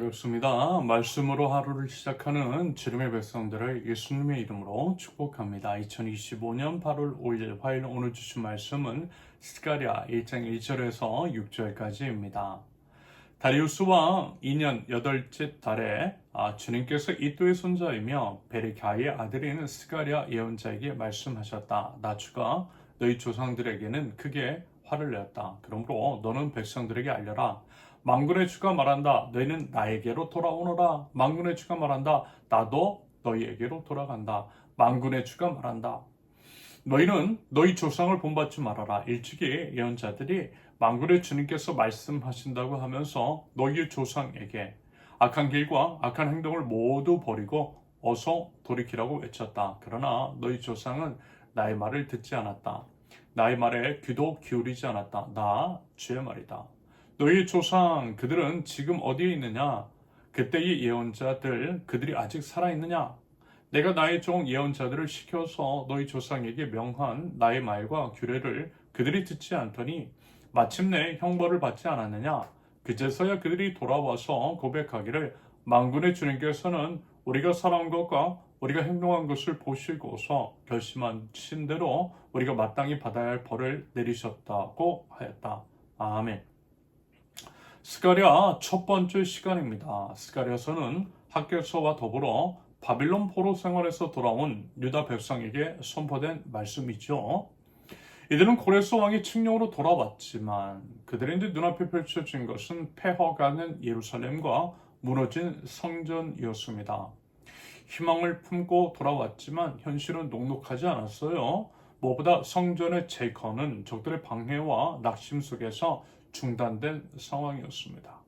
반갑습니다. 말씀으로 하루를 시작하는 주님의 백성들을 예수님의 이름으로 축복합니다. 2025년 8월 5일 화요일 오늘 주신 말씀은 스가랴 1장 1절에서 6절까지입니다. 다리우스 왕 2년 8째 달에 주님께서 이또의 손자이며 베레캬의 아들인 스가랴 예언자에게 말씀하셨다. 나 주가 너희 조상들에게는 크게 화를 내었다. 그러므로 너는 백성들에게 알려라. 만군의 주가 말한다. 너희는 나에게로 돌아오너라. 만군의 주가 말한다. 나도 너희에게로 돌아간다. 만군의 주가 말한다. 너희는 너희 조상을 본받지 말아라. 일찍이 예언자들이 만군의 주님께서 말씀하신다고 하면서 너희의 조상에게 악한 길과 악한 행동을 모두 버리고 어서 돌이키라고 외쳤다. 그러나 너희 조상은 나의 말을 듣지 않았다. 나의 말에 귀도 기울이지 않았다. 나 주의 말이다. 너희 조상 그들은 지금 어디에 있느냐? 그때의 예언자들 그들이 아직 살아있느냐? 내가 나의 종 예언자들을 시켜서 너희 조상에게 명한 나의 말과 규례를 그들이 듣지 않더니 마침내 형벌을 받지 않았느냐? 그제서야 그들이 돌아와서 고백하기를 만군의 주님께서는 우리가 살아온 것과 우리가 행동한 것을 보시고서 결심하신 대로 우리가 마땅히 받아야 할 벌을 내리셨다고 하였다. 아멘. 스가랴 첫 번째 시간입니다. 스가랴서는 학개서와 더불어 바빌론 포로 생활에서 돌아온 유다 백성에게 선포된 말씀이죠. 이들은 고레스 왕이 칙령으로 돌아왔지만 그들의 눈앞에 펼쳐진 것은 폐허가는 예루살렘과 무너진 성전이었습니다. 희망을 품고 돌아왔지만 현실은 녹록하지 않았어요. 무엇보다 성전의 재건은 적들의 방해와 낙심 속에서 중단된 상황이었습니다.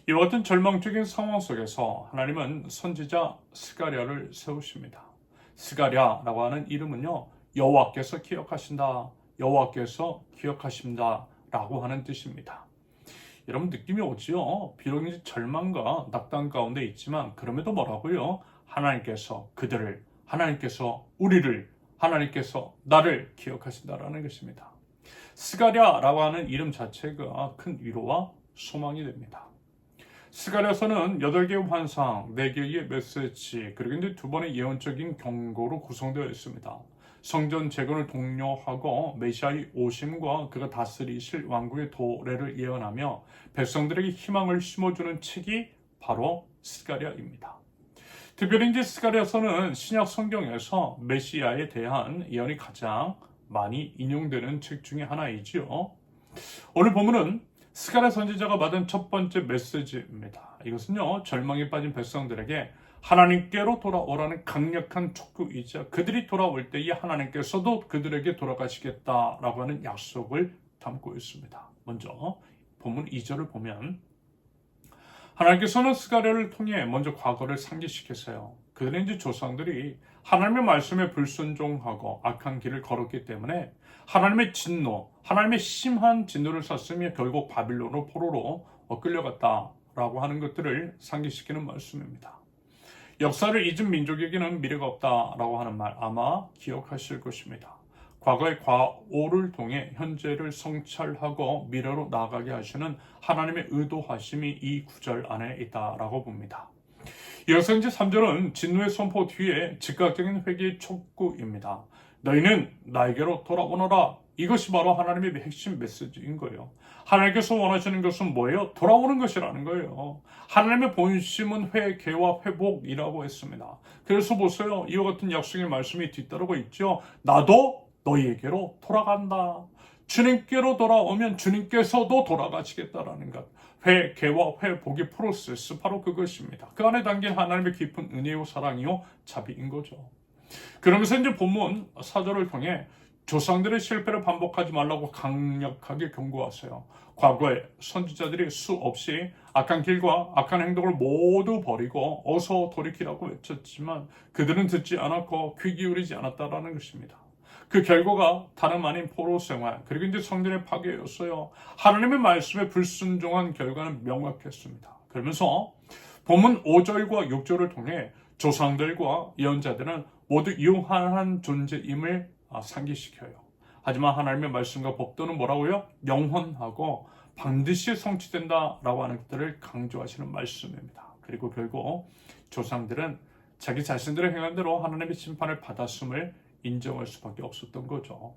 이와 같은 절망적인 상황 속에서 하나님은 선지자 스가랴를 세우십니다. 스가랴라고 하는 이름은요, 여호와께서 기억하신다, 여호와께서 기억하신다 라고 하는 뜻입니다. 여러분 느낌이 오지요? 비록 이제 절망과 낙담 가운데 있지만 그럼에도 뭐라고요? 하나님께서 그들을, 하나님께서 우리를, 하나님께서 나를 기억하신다라는 것입니다. 스가랴라고 하는 이름 자체가 큰 위로와 소망이 됩니다. 스가랴서는 8개의 환상, 4개의 메시지, 그리고 이제 2번의 예언적인 경고로 구성되어 있습니다. 성전 재건을 독려하고 메시아의 오심과 그가 다스리실 왕국의 도래를 예언하며 백성들에게 희망을 심어주는 책이 바로 스가랴입니다. 특별히 이제 스가랴서는 신약 성경에서 메시아에 대한 예언이 가장 많이 인용되는 책 중에 하나이지요. 오늘 본문은 스가랴 선지자가 받은 첫 번째 메시지입니다. 이것은요, 절망에 빠진 백성들에게 하나님께로 돌아오라는 강력한 촉구이자 그들이 돌아올 때에 하나님께서도 그들에게 돌아가시겠다라고 하는 약속을 담고 있습니다. 먼저 본문 2절을 보면 하나님께서는 스가랴를 통해 먼저 과거를 상기시켰어요. 그들의 이제 조상들이 하나님의 말씀에 불순종하고 악한 길을 걸었기 때문에 하나님의 진노, 하나님의 심한 진노를 샀으며 결국 바빌론으로 포로로 끌려갔다라고 하는 것들을 상기시키는 말씀입니다. 역사를 잊은 민족에게는 미래가 없다라고 하는 말 아마 기억하실 것입니다. 과거의 과오를 통해 현재를 성찰하고 미래로 나아가게 하시는 하나님의 의도하심이 이 구절 안에 있다라고 봅니다. 이어서 이제 3절은 진노의 선포 뒤에 즉각적인 회개의 촉구입니다. 너희는 나에게로 돌아오너라. 이것이 바로 하나님의 핵심 메시지인 거예요. 하나님께서 원하시는 것은 뭐예요? 돌아오는 것이라는 거예요. 하나님의 본심은 회개와 회복이라고 했습니다. 그래서 보세요. 이와 같은 약속의 말씀이 뒤따르고 있죠. 나도 너희에게로 돌아간다. 주님께로 돌아오면 주님께서도 돌아가시겠다라는 것. 회개와 회복의 프로세스 바로 그것입니다. 그 안에 담긴 하나님의 깊은 은혜요 사랑이요 자비인 거죠. 그러면서 이제 본문 4절을 통해 조상들의 실패를 반복하지 말라고 강력하게 경고하세요. 과거에 선지자들이 수없이 악한 길과 악한 행동을 모두 버리고 어서 돌이키라고 외쳤지만 그들은 듣지 않았고 귀 기울이지 않았다라는 것입니다. 그 결과가 다름 아닌 포로 생활 그리고 이제 성전의 파괴였어요. 하나님의 말씀에 불순종한 결과는 명확했습니다. 그러면서 본문 5절과 6절을 통해 조상들과 예언자들은 모두 유한한 존재임을 상기시켜요. 하지만 하나님의 말씀과 법도는 뭐라고요? 영원하고 반드시 성취된다라고 하는 것들을 강조하시는 말씀입니다. 그리고 결국 조상들은 자기 자신들의 행한 대로 하나님의 심판을 받았음을 인정할 수밖에 없었던 거죠.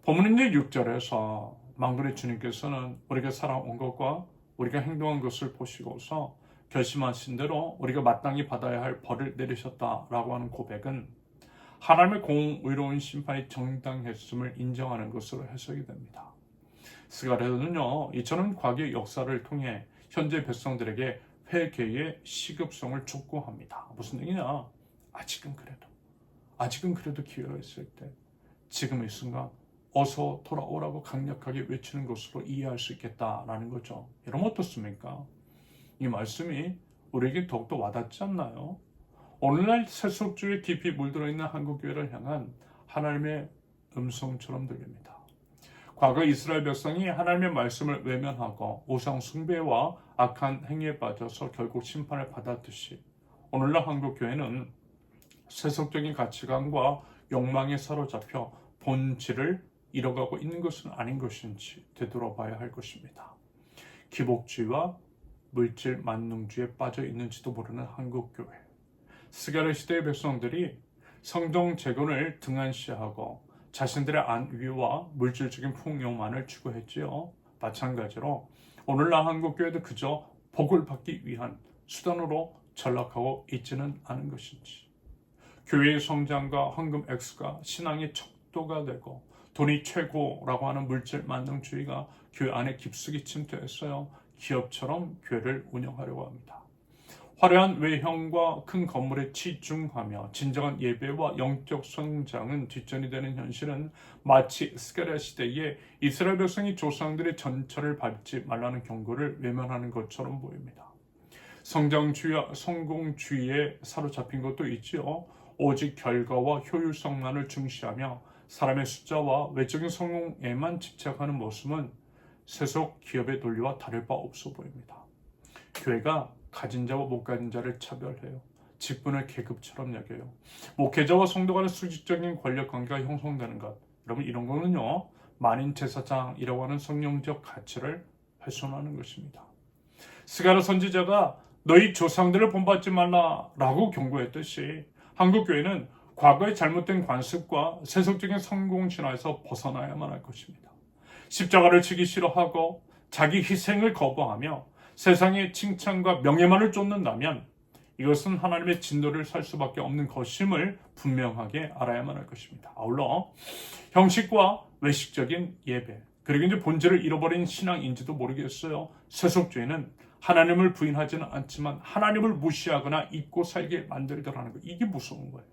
본문인 6절에서 만군의 주님께서는 우리가 살아온 것과 우리가 행동한 것을 보시고서 결심하신 대로 우리가 마땅히 받아야 할 벌을 내리셨다라고 하는 고백은 하나님의 공의로운 심판이 정당했음을 인정하는 것으로 해석이 됩니다. 스가랴는요, 이처럼 과거의 역사를 통해 현재 백성들에게 회개의 시급성을 촉구합니다. 무슨 얘기냐? 아직은 그래도 기회가 있을 때 지금 이 순간 어서 돌아오라고 강력하게 외치는 것으로 이해할 수 있겠다라는 거죠. 이러면 어떻습니까? 이 말씀이 우리에게 더욱더 와닿지 않나요? 오늘날 세속주의 깊이 물들어 있는 한국교회를 향한 하나님의 음성처럼 들립니다. 과거 이스라엘 백성이 하나님의 말씀을 외면하고 우상 숭배와 악한 행위에 빠져서 결국 심판을 받았듯이 오늘날 한국교회는 세속적인 가치관과 욕망에 사로잡혀 본질을 잃어가고 있는 것은 아닌 것인지 되돌아봐야 할 것입니다. 기복주의와 물질 만능주의에 빠져 있는지도 모르는 한국교회. 스가랴 시대의 백성들이 성경 재건을 등한시하고 자신들의 안위와 물질적인 풍요만을 추구했지요. 마찬가지로 오늘날 한국교회도 그저 복을 받기 위한 수단으로 전락하고 있지는 않은 것인지, 교회의 성장과 헌금 액수가 신앙의 척도가 되고 돈이 최고라고 하는 물질 만능주의가 교회 안에 깊숙이 침투했어요. 기업처럼 교회를 운영하려고 합니다. 화려한 외형과 큰 건물에 치중하며 진정한 예배와 영적 성장은 뒷전이 되는 현실은 마치 스가랴 시대에 이스라엘 백성이 조상들의 전철을 밟지 말라는 경고를 외면하는 것처럼 보입니다. 성장주의와 성공주의에 사로잡힌 것도 있지요. 오직 결과와 효율성만을 중시하며 사람의 숫자와 외적인 성공에만 집착하는 모습은 세속 기업의 논리와 다를 바 없어 보입니다. 교회가 가진 자와 못 가진 자를 차별해요. 직분을 계급처럼 여겨요. 목회자와 성도 간의 수직적인 권력 관계가 형성되는 것. 여러분, 이런 거는요, 만인 제사장이라고 하는 성령적 가치를 훼손하는 것입니다. 스가랴 선지자가 너희 조상들을 본받지 말라라고 경고했듯이 한국교회는 과거의 잘못된 관습과 세속적인 성공신화에서 벗어나야만 할 것입니다. 십자가를 지기 싫어하고 자기 희생을 거부하며 세상의 칭찬과 명예만을 쫓는다면 이것은 하나님의 진노를 살 수밖에 없는 것임을 분명하게 알아야만 할 것입니다. 아울러 형식과 외식적인 예배, 그리고 이제 본질을 잃어버린 신앙인지도 모르겠어요. 세속주의는 하나님을 부인하지는 않지만 하나님을 무시하거나 잊고 살게 만들더라는 거, 이게 무서운 거예요.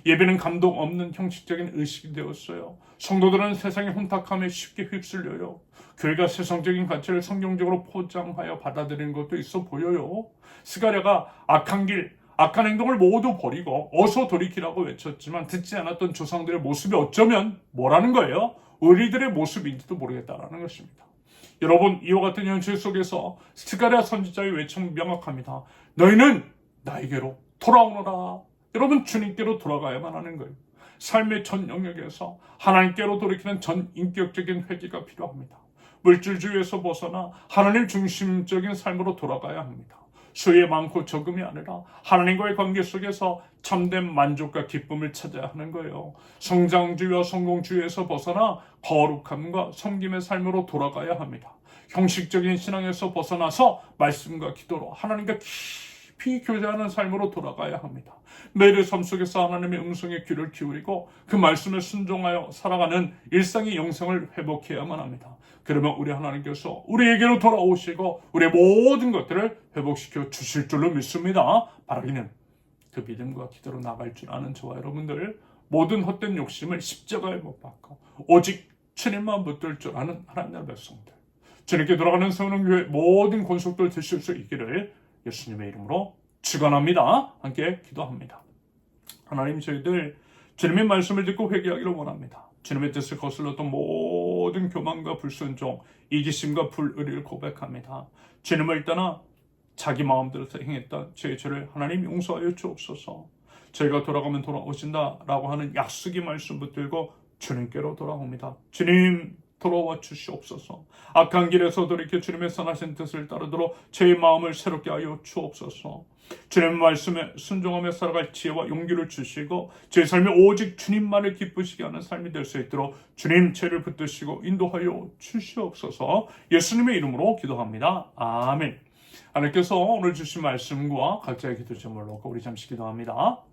예배는 감동 없는 형식적인 의식이 되었어요. 성도들은 세상의 혼탁함에 쉽게 휩쓸려요. 교회가 세상적인 가치를 성경적으로 포장하여 받아들이는 것도 있어 보여요. 스가랴가 악한 길, 악한 행동을 모두 버리고 어서 돌이키라고 외쳤지만 듣지 않았던 조상들의 모습이 어쩌면 뭐라는 거예요? 우리들의 모습인지도 모르겠다라는 것입니다. 여러분, 이와 같은 현실 속에서 스가랴 선지자의 외침은 명확합니다. 너희는 나에게로 돌아오너라. 여러분, 주님께로 돌아가야만 하는 거예요. 삶의 전 영역에서 하나님께로 돌이키는 전 인격적인 회개가 필요합니다. 물질주의에서 벗어나 하나님 중심적인 삶으로 돌아가야 합니다. 수의 많고 적음이 아니라 하나님과의 관계 속에서 참된 만족과 기쁨을 찾아야 하는 거예요. 성장주의와 성공주의에서 벗어나 거룩함과 섬김의 삶으로 돌아가야 합니다. 형식적인 신앙에서 벗어나서 말씀과 기도로 하나님과 깊이 교제하는 삶으로 돌아가야 합니다. 매일의 삶 속에서 하나님의 음성에 귀를 기울이고 그 말씀에 순종하여 살아가는 일상의 영성을 회복해야만 합니다. 그러면 우리 하나님께서 우리에게로 돌아오시고 우리의 모든 것들을 회복시켜 주실 줄로 믿습니다. 바라기는 그 믿음과 기도로 나갈 줄 아는 저와 여러분들, 모든 헛된 욕심을 십자가에 못 박고 오직 주님만 붙들 줄 아는 하나님의 백성들, 주님께 돌아가는 세우는 교회 모든 권속들 되실 수 있기를 예수님의 이름으로 축원합니다. 함께 기도합니다. 하나님, 저희들 주님의 말씀을 듣고 회개하기를 원합니다. 주님의 뜻을 거슬렀던 모든 교만과 불순종, 이기심과 불의를 고백합니다. 주님을 떠나 자기 마음대로 행했던 저희 죄를 하나님 용서하여 주옵소서. 저희가 돌아가면 돌아오신다라고 하는 약속의 말씀 붙들고 주님께로 돌아옵니다. 주님 돌아와 주시옵소서. 악한 길에서 돌이켜 주님의 선하신 뜻을 따르도록 제 마음을 새롭게 하여 주옵소서. 주님 말씀에 순종하며 살아갈 지혜와 용기를 주시고 제 삶이 오직 주님만을 기쁘시게 하는 삶이 될 수 있도록 주님 죄를 붙드시고 인도하여 주시옵소서. 예수님의 이름으로 기도합니다. 아멘. 하나님께서 오늘 주신 말씀과 각자의 기도 제목을 놓고 우리 잠시 기도합니다.